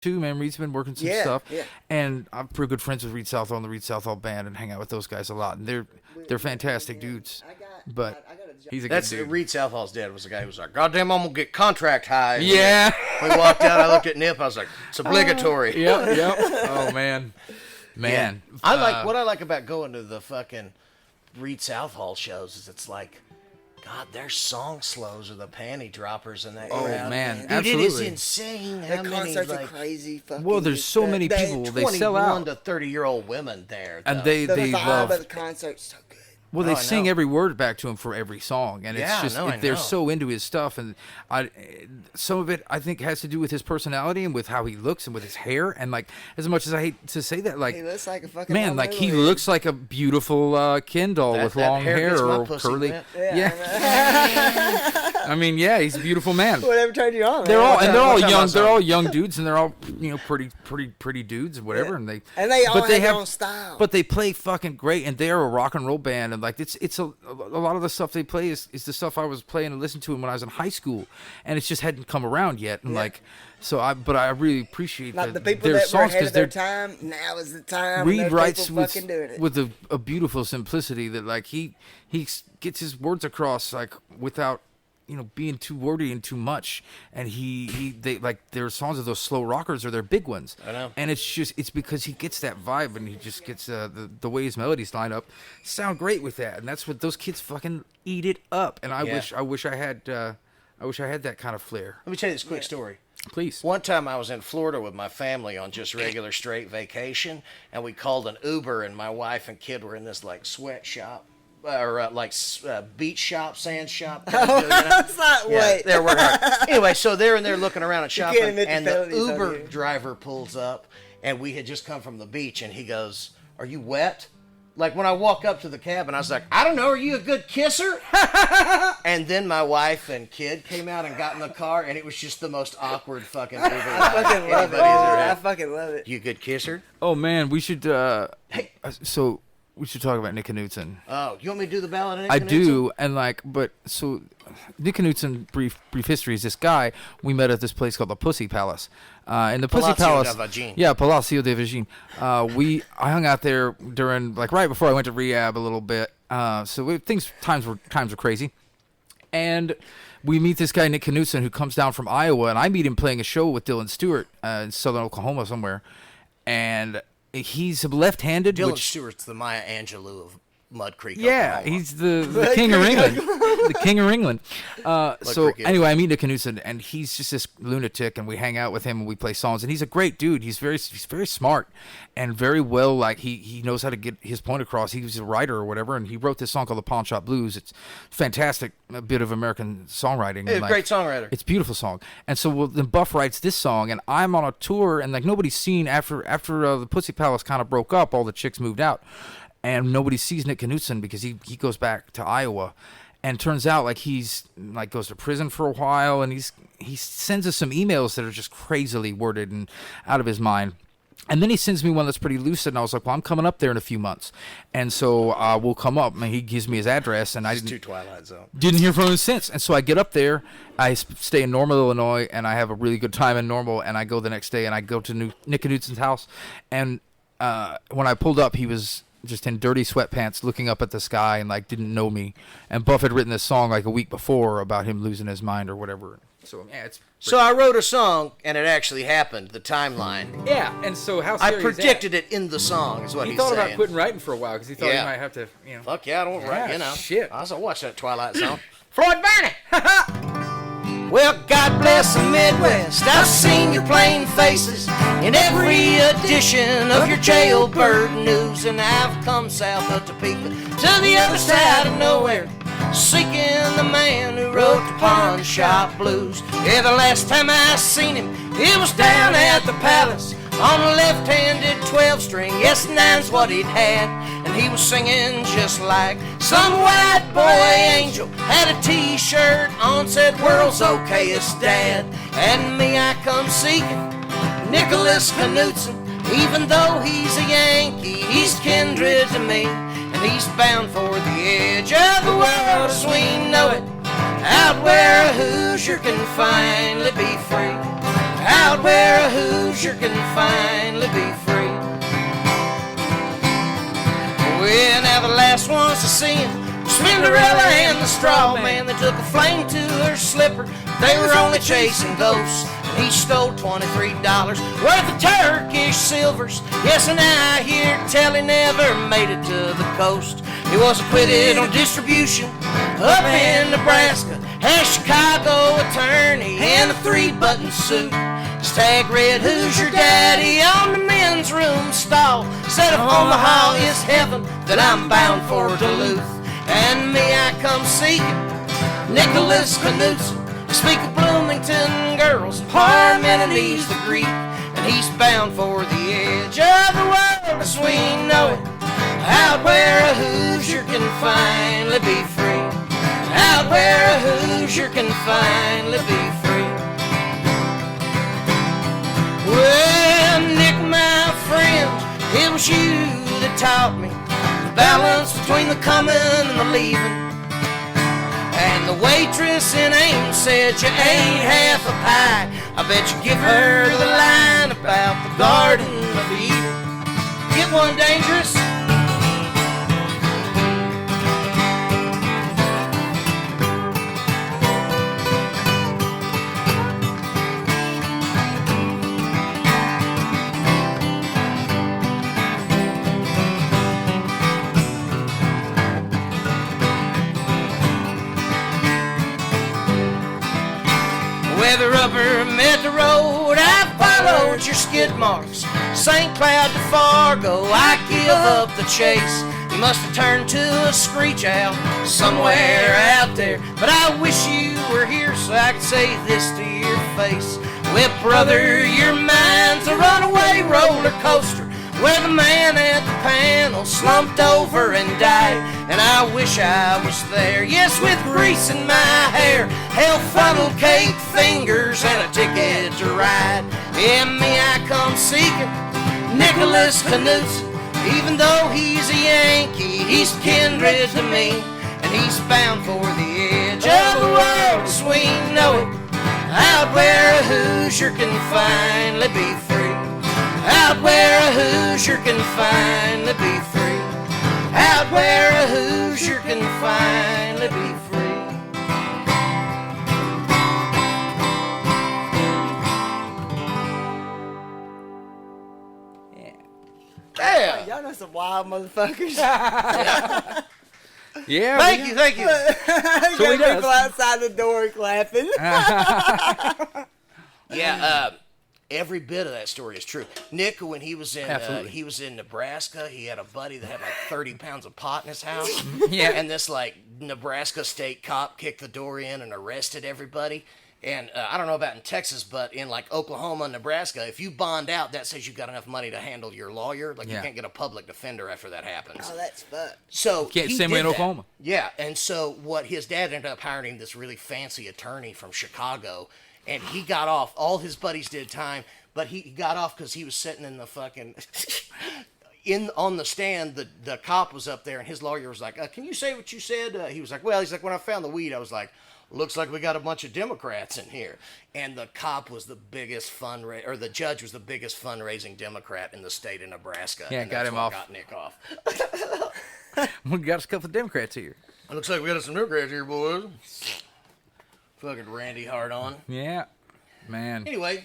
too, man. Reed's been working some stuff, and I'm pretty good friends with Read Southall and the Read Southall band, and hang out with those guys a lot. And they're fantastic dudes. But he's a good dude. Read Southall's dad was the guy who was like, "Goddamn, I'm gonna get contract high." Yeah. We walked out. I looked at Nip. I was like, "It's obligatory." Yep. Oh man. What I like about going to the fucking Read Southall shows is it's like, God, their song slows are the panty droppers in that crowd. Man, dude, absolutely. it is insane how The many concerts are crazy. Fucking Well, there's so many people. They sell out. 21 to 30-year-old women there. And though. they the vibe love. of the concert's so good. Well, they sing every word back to him for every song, and it's just they're so into his stuff, and some of it I think has to do with his personality and with how he looks and with his hair, and like as much as I hate to say that, like He looks like a fucking man, like he looks like a beautiful Ken doll with long hair or curly. Yeah. I mean, yeah, he's a beautiful man. Whatever turned you on. They're all young. They're all young dudes, and they're all pretty dudes and whatever. And they all have their own style. But they play fucking great, and they're a rock and roll band. And like it's a lot of the stuff they play is the stuff I was playing and listening to when I was in high school, and it just hadn't come around yet. And but I really appreciate like that the people their that songs were ahead of their they're time. Now is the time. Reed writes with a beautiful simplicity that like he gets his words across like without being too wordy and too much, and they like their songs of those slow rockers are their big ones. I know. And it's because he gets that vibe, and he just gets the way his melodies line up sound great with that, and that's what those kids fucking eat it up. And I wish I had that kind of flair. Let me tell you this quick story. Please. One time I was in Florida with my family on just regular straight vacation, and we called an Uber, and my wife and kid were in this like sweatshop. Or beach shop, sand shop. That's not wait. They're working hard. Anyway, so they're in there looking around and shopping, and the Uber driver pulls up, and we had just come from the beach, and he goes, "Are you wet?" Like when I walk up to the cabin, I was like, "I don't know. Are you a good kisser?" And then my wife and kid came out and got in the car, and it was just the most awkward fucking Uber ride I fucking love it. I fucking love it. You a good kisser? Oh man, we should. So. We should talk about Nick Knudsen. Oh, you want me to do the Ballad of Nick Knudsen? I do, and Nick Knudsen, brief history, is this guy we met at this place called the Pussy Palace. In the Pussy Palace, Palacio de Virgin. I hung out there during right before I went to rehab a little bit. Times were crazy, and we meet this guy Nick Knudsen who comes down from Iowa, and I meet him playing a show with Dylan Stewart in southern Oklahoma somewhere, and he's left-handed. Dylan Stewart's the Maya Angelou of Mud Creek. Yeah, Oklahoma. he's the king of England. The king of England. Anyway, I meet Nick Knudsen, and he's just this lunatic, and we hang out with him, and we play songs, and he's a great dude. He's very smart and very well, he knows how to get his point across. He was a writer or whatever, and he wrote this song called The Pawn Shop Blues. It's fantastic, a bit of American songwriting. He's a great songwriter. It's a beautiful song. And so then Buff writes this song, and I'm on a tour, and nobody's seen after the Pussy Palace kind of broke up, all the chicks moved out. And nobody sees Nick Knudsen because he goes back to Iowa, and turns out he's goes to prison for a while, and he sends us some emails that are just crazily worded and out of his mind. And then he sends me one that's pretty lucid, and I was like, well, I'm coming up there in a few months, and so we'll come up. And he gives me his address, and I didn't hear from him since. And so I get up there, I stay in Normal, Illinois, and I have a really good time in Normal. And I go the next day, and I go to Nick Knudsen's house, and when I pulled up, he was just in dirty sweatpants looking up at the sky and didn't know me. And Buff had written this song a week before about him losing his mind or whatever. So yeah, So I wrote a song and it actually happened, the timeline. Yeah, and so how I predicted it in the song is what he's saying. He thought about quitting writing for a while because he thought he might have to, Fuck yeah, I don't write, Shit. I was watch that Twilight Zone. Floyd Barney! Well, God bless the Midwest. I've seen your plain faces in every edition of your jailbird news, and I've come south of Topeka to the other side of nowhere, seeking the man who wrote the Pawn Shop Blues. Yeah, the last time I seen him, it was down at the Palace on a left-handed 12-string. Yes, nine's what he'd had, and he was singing just like some white boy angel. Had a t-shirt on, said world's okayest dad. And me, I come seeking Nicholas Knudsen. Even though he's a Yankee, he's kindred to me, and he's bound for the edge of the world as we know it, out where a Hoosier can finally be free. out where a Hoosier can finally be free. Well, now the last ones to see him, Cinderella and the straw man. They took a flame to her slipper. They were only chasing ghosts. And he stole $23 worth of Turkish silvers. Yes, and I hear tell he never made it to the coast. He was acquitted on distribution up in Nebraska. Had a Chicago attorney in a 3-button suit. His tag read, "Who's your daddy?" on the men's room stall. Said if Omaha is heaven, then I'm bound for Duluth. And me, I come seeking Nicholas Knudsen, speak of Bloomington girls and Parmenides the Greek. And he's bound for the edge of the world as we know it, out where a Hoosier can finally be free. Out where a Hoosier can finally be free. Well, Nick, my friend, it was you that taught me the balance between the coming and the leaving. And the waitress in Ames said you ate half a pie. I bet you give her the line about the Garden of Eden. Get one, Dangerous. Where the rubber met the road, I followed your skid marks. St. Cloud to Fargo, I give up the chase. You must have turned to a screech owl somewhere out there. But I wish you were here so I could say this to your face. Well, brother, your mind's a runaway roller coaster, where the man at the panel slumped over and died. And I wish I was there, yes, with grease in my hair, hell funnel cake fingers, and a ticket to ride. Yeah, me, I come seeking Nicholas Knudsen. Even though he's a Yankee, he's kindred to me. And he's bound for the edge of the world as we know it, out where a Hoosier can finally be free. Out where a Hoosier can finally be free. Out where a Hoosier can finally be free. Yeah. Y'all know some wild motherfuckers. Yeah. Thank you. Got he does. people outside the door clapping. Yeah, every bit of that story is true. Nick, when he was Absolutely. in Nebraska, he had a buddy that had like 30 pounds of pot in his house. Yeah. And this like Nebraska state cop kicked the door in and arrested everybody. And I don't know about in Texas, but in like Oklahoma and Nebraska, if you bond out, that says you've got enough money to handle your lawyer. Like you Yeah. can't get a public defender after that happens. Oh, that's fucked. So Can't he same way did in that. Oklahoma. Yeah, and so what his dad ended up hiring this really fancy attorney from Chicago, and he got off. All his buddies did time, but he got off because he was sitting in the fucking on the stand. The cop was up there, and his lawyer was like, "Can you say what you said?" He was like, "Well," he's like, "when I found the weed, I was like, looks like we got a bunch of Democrats in here." And the cop was the biggest or the judge was the biggest fundraising Democrat in the state of Nebraska. Yeah, and got that's him what off. Got Nick off. We got us a couple of Democrats here. It looks like we got some Democrats here, boys. Fucking Randy Hard on. Yeah. Man. Anyway,